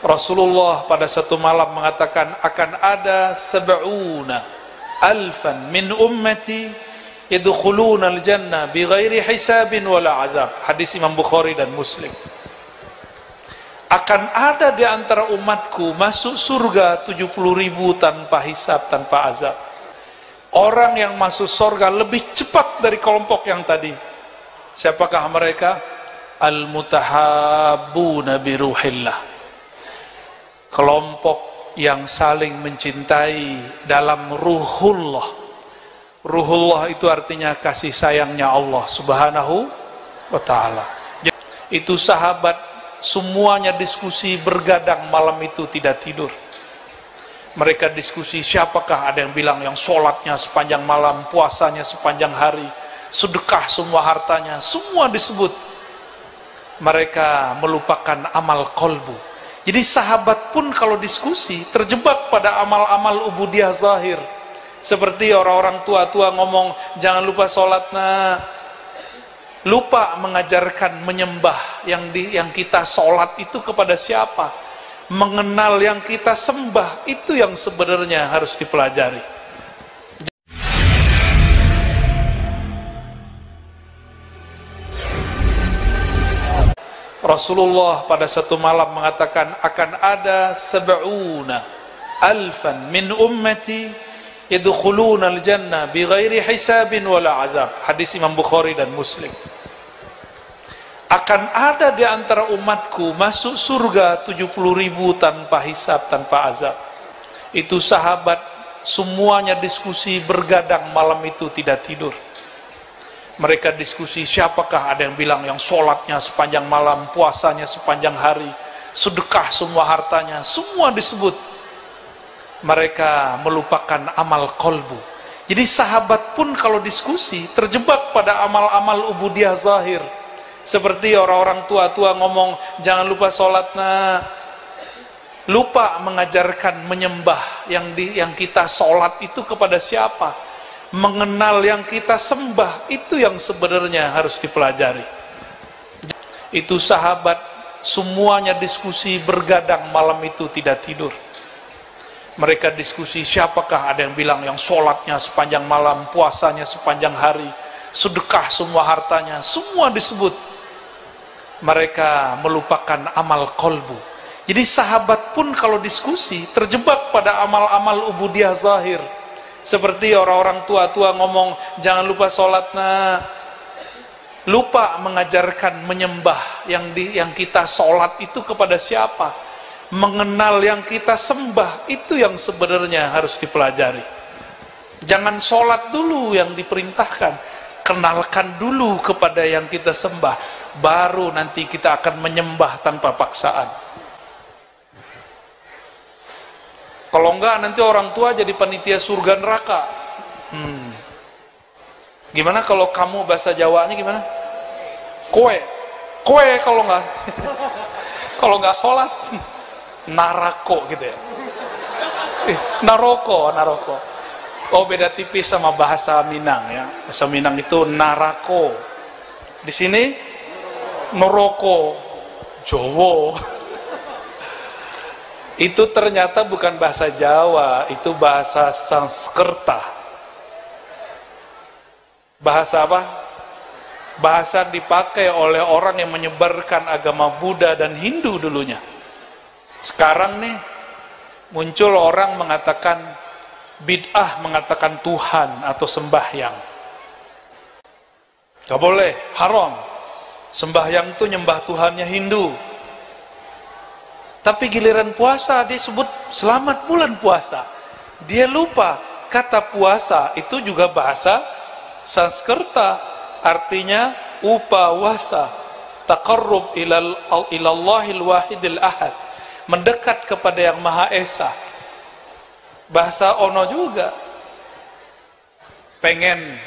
Rasulullah pada satu malam mengatakan akan ada sab'una alfan min ummati yadkhuluna al-jannah bighairi hisabin wala azab. Hadis Imam Bukhari dan Muslim. Akan ada di antara umatku masuk surga 70.000 tanpa hisab, tanpa azab. Orang yang masuk surga lebih cepat dari kelompok yang tadi. Siapakah mereka? Al-mutahabbuna biruhillah. Kelompok yang saling mencintai dalam ruhullah. Ruhullah itu artinya kasih sayangnya Allah Subhanahu wa ta'ala. Itu sahabat semuanya diskusi bergadang malam itu, tidak tidur. Mereka diskusi siapakah, ada yang bilang yang sholatnya sepanjang malam, puasanya sepanjang hari, sedekah semua hartanya, semua disebut. Mereka melupakan amal qalbu. Jadi sahabat pun kalau diskusi terjebak pada amal-amal ubudiyah zahir. Seperti orang-orang tua-tua ngomong jangan lupa sholat, nah lupa mengajarkan menyembah yang kita sholat itu kepada siapa, mengenal yang kita sembah, itu yang sebenarnya harus dipelajari. Rasulullah pada satu malam mengatakan akan ada sab'una alfan min ummati yadkhuluna al-jannah bighairi hisabin wala azab. Hadis Imam Bukhari dan Muslim. Akan ada di antara umatku masuk surga 70.000 tanpa hisab, tanpa azab. Itu sahabat semuanya diskusi bergadang malam itu, tidak tidur. Mereka diskusi siapakah, ada yang bilang yang sholatnya sepanjang malam, puasanya sepanjang hari, sedekah semua hartanya, semua disebut. Mereka melupakan amal qalbu. Jadi sahabat pun kalau diskusi terjebak pada amal-amal ubudiyah zahir. Seperti orang-orang tua-tua ngomong jangan lupa sholat, nah lupa mengajarkan menyembah yang kita sholat itu kepada siapa, mengenal yang kita sembah, itu yang sebenarnya harus dipelajari. Itu sahabat semuanya diskusi bergadang malam itu, tidak tidur. Mereka diskusi siapakah, ada yang bilang yang sholatnya sepanjang malam, puasanya sepanjang hari, sedekah semua hartanya, semua disebut. Mereka melupakan amal qalbu. Jadi sahabat pun kalau diskusi terjebak pada amal-amal ubudiyah zahir. Seperti orang-orang tua-tua ngomong jangan lupa sholat, nah lupa mengajarkan menyembah yang kita sholat itu kepada siapa, mengenal yang kita sembah, itu yang sebenarnya harus dipelajari. Jangan sholat dulu yang diperintahkan, kenalkan dulu kepada yang kita sembah, baru nanti kita akan menyembah tanpa paksaan. Kalau enggak nanti orang tua jadi panitia surga neraka. Gimana kalau kamu bahasa Jawanya gimana? Kowe kalau enggak kalau enggak sholat narako gitu ya. Naroko. Oh, beda tipis sama bahasa Minang ya. Bahasa Minang itu narako. Di sini noroko. Jowo. Itu ternyata bukan bahasa Jawa, itu bahasa Sanskerta. Bahasa apa? Bahasa dipakai oleh orang yang menyebarkan agama Buddha dan Hindu dulunya. Sekarang nih muncul orang mengatakan bid'ah, mengatakan Tuhan atau sembahyang. Gak boleh, haram. Sembahyang itu nyembah Tuhannya Hindu. Tapi giliran puasa dia sebut selamat bulan puasa. Dia lupa kata puasa itu juga bahasa Sanskerta, artinya upawasa, taqarrub ilallahil wahidil ahad, mendekat kepada yang Maha Esa. Bahasa ono juga. Pengen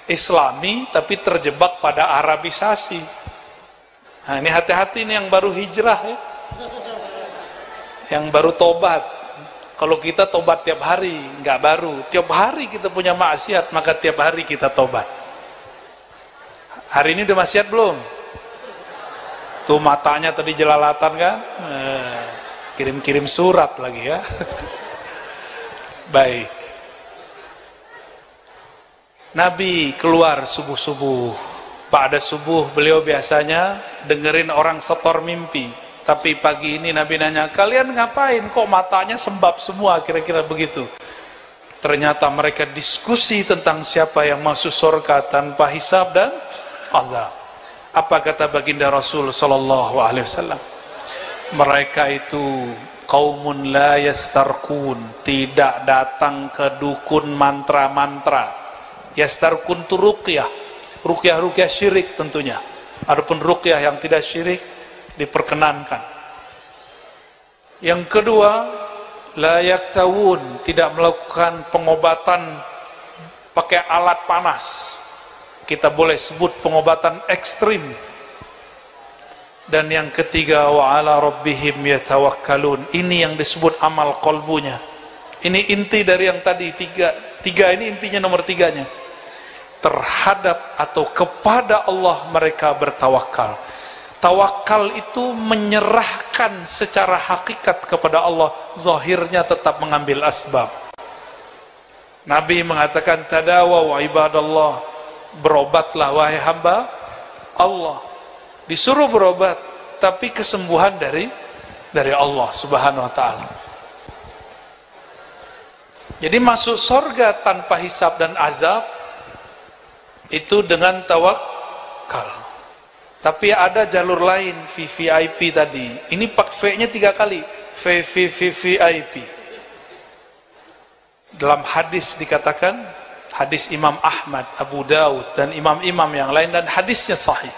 Islami tapi terjebak pada Arabisasi. Nah, ini hati-hati nih yang baru hijrah ya. Yang baru tobat. Kalau kita tobat tiap hari, nggak baru. Tiap hari kita punya maksiat, maka tiap hari kita tobat. Hari ini udah maksiat belum? Tuh matanya tadi jelalatan kan? kirim-kirim surat lagi ya. Baik. Nabi keluar subuh-subuh. Pada subuh beliau biasanya dengerin orang setor mimpi. Tapi pagi ini Nabi nanya, kalian ngapain kok matanya sembab semua, kira-kira begitu. Ternyata mereka diskusi tentang siapa yang masuk surga tanpa hisab dan azab. Apa kata baginda Rasul sallallahu alaihi wasallam? Mereka itu qaumun la yastarqun, tidak datang ke dukun mantra-mantra. Yastarqun tu ruqyah, ruqyah syirik tentunya. Adapun ruqyah yang tidak syirik diperkenankan. Yang kedua, la yaktawun, tidak melakukan pengobatan pakai alat panas. Kita boleh sebut pengobatan ekstrim. Dan yang ketiga, wa ala rabbihim yatawakkalun. Ini yang disebut amal qalbunya. Ini inti dari yang tadi, tiga ini intinya nomor tiganya. Terhadap atau kepada Allah mereka bertawakal. Tawakal itu menyerahkan secara hakikat kepada Allah, zahirnya tetap mengambil asbab. Nabi mengatakan, tadawaw ibadallah, berobatlah wahai hamba Allah. Disuruh berobat, tapi kesembuhan dari Allah subhanahu wa ta'ala. Jadi masuk surga tanpa hisab dan azab itu dengan tawakal. Tapi ada jalur lain, VVIP tadi. Ini pak V-nya 3 kali, VVIP. Dalam hadis dikatakan, hadis Imam Ahmad, Abu Daud dan imam-imam yang lain, dan hadisnya sahih.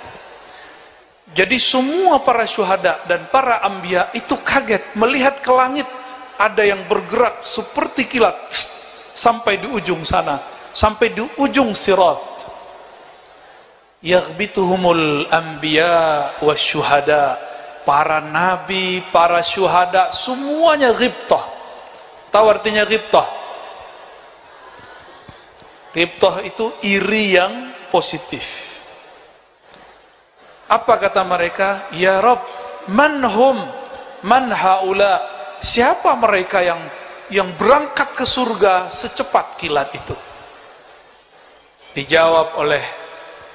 Jadi semua para syuhada dan para anbiya itu kaget melihat ke langit ada yang bergerak seperti kilat sampai di ujung sana, sampai di ujung sirat. Yaghbituhumul anbiya wasyuhada, para nabi, para syuhada, semuanya ghibtah. Tahu artinya ghibtah? Ghibtah itu iri yang positif. Apa kata mereka? Ya Rabb, manhum, man haula, siapa mereka yang berangkat ke surga secepat kilat itu? Dijawab oleh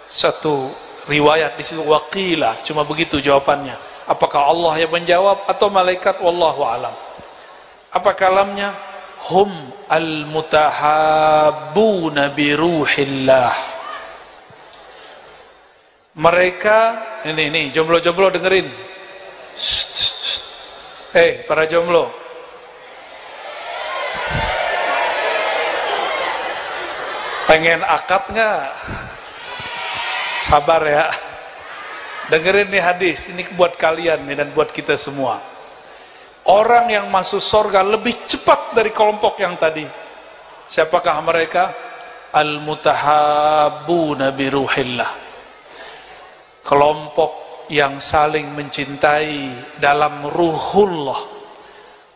satu riwayat di situ, waqila, cuma begitu jawabannya. Apakah Allah yang menjawab atau malaikat? Wallahu alam. Apa kalamnya? Hum al-mutahabbuna bi ruhillah. Mereka, ini jomblo-jomblo dengerin. Para jomblo. Pengen akad nggak? Sabar ya. Dengerin nih hadis, ini buat kalian nih dan buat kita semua. Orang yang masuk surga lebih cepat dari kelompok yang tadi. Siapakah mereka? Al-mutahabbuna bi ruhillah. Kelompok yang saling mencintai dalam ruhullah.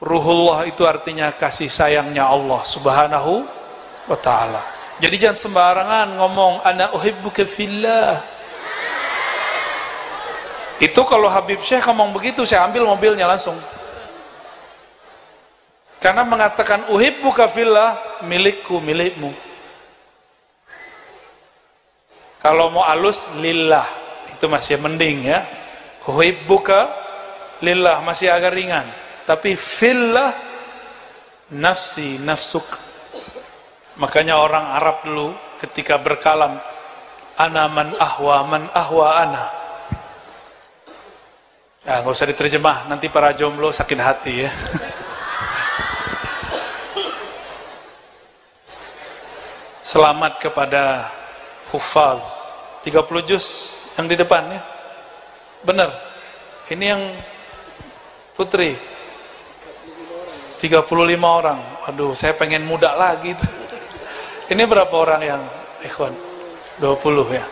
Ruhullah itu artinya kasih sayangnya Allah subhanahu wa ta'ala. Jadi jangan sembarangan ngomong ana uhibbuka fillah. Itu kalau Habib Syekh ngomong begitu, saya ambil mobilnya langsung. Karena mengatakan uhibbuka fillah, milikku, milikmu. Kalau mau halus, lillah, itu masih mending ya. Uhibbuka lillah masih agak ringan. Tapi fillah, nafsi, nafsuk. Makanya orang Arab dulu ketika berkalam, ana man ahwa ana. Ya, nggak usah diterjemah, nanti para jomblo sakit hati ya. Selamat kepada hufaz 30 juz yang di depan ya. Benar. Ini yang putri 35 orang. Aduh, saya pengen muda lagi tuh. Ini berapa orang yang ikhwan? 20 ya.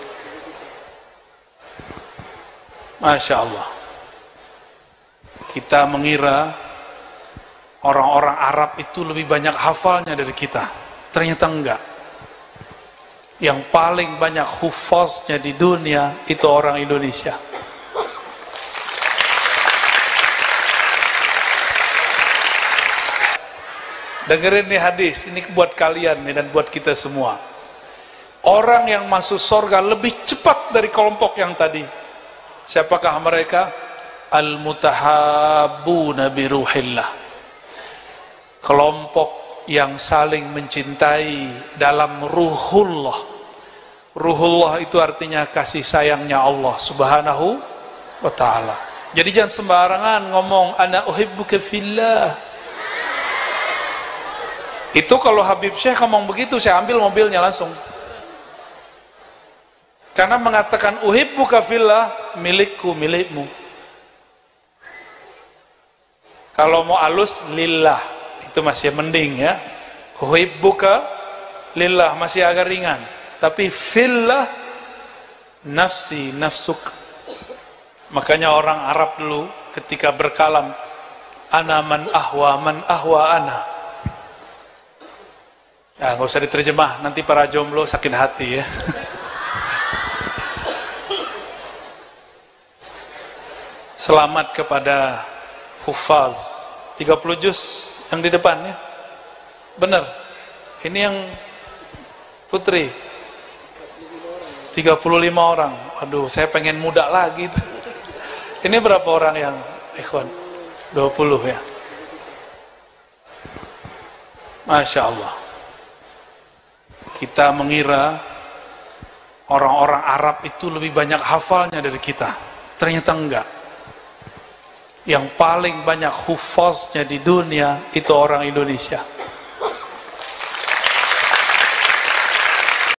Masya Allah. Kita mengira orang-orang Arab itu lebih banyak hafalnya dari kita. Ternyata enggak. Yang paling banyak hufaznya di dunia itu orang Indonesia. Dengerin nih hadis, ini buat kalian nih dan buat kita semua. Orang yang masuk surga lebih cepat dari kelompok yang tadi. Siapakah mereka? Al-mutahabbuna biruhillah. Kelompok yang saling mencintai dalam ruhullah. Ruhullah itu artinya kasih sayangnya Allah Subhanahu wa ta'ala. Jadi jangan sembarangan ngomong ana uhibbuka fillah. Itu kalau Habib Syekh ngomong begitu, saya ambil mobilnya langsung. Karena mengatakan uhibbuka fillah, milikku, milikmu. Kalau mau halus, lillah, itu masih mending ya. Uhibbuka lillah masih agak ringan. Tapi fillah, nafsi, nafsuk. Makanya orang Arab dulu ketika berkalam, ana man ahwa ana. Ya, nggak usah diterjemah, nanti para jomblo sakit hati ya. Selamat kepada Hufaz 30 juz yang di depan ya. Benar. Ini yang putri 35 orang. Aduh, saya pengen muda lagi tuh. Ini berapa orang yang ikhwan? 20 ya. Masya Allah. Kita mengira orang-orang Arab itu lebih banyak hafalnya dari kita. Ternyata enggak. Yang paling banyak hufaznya di dunia itu orang Indonesia.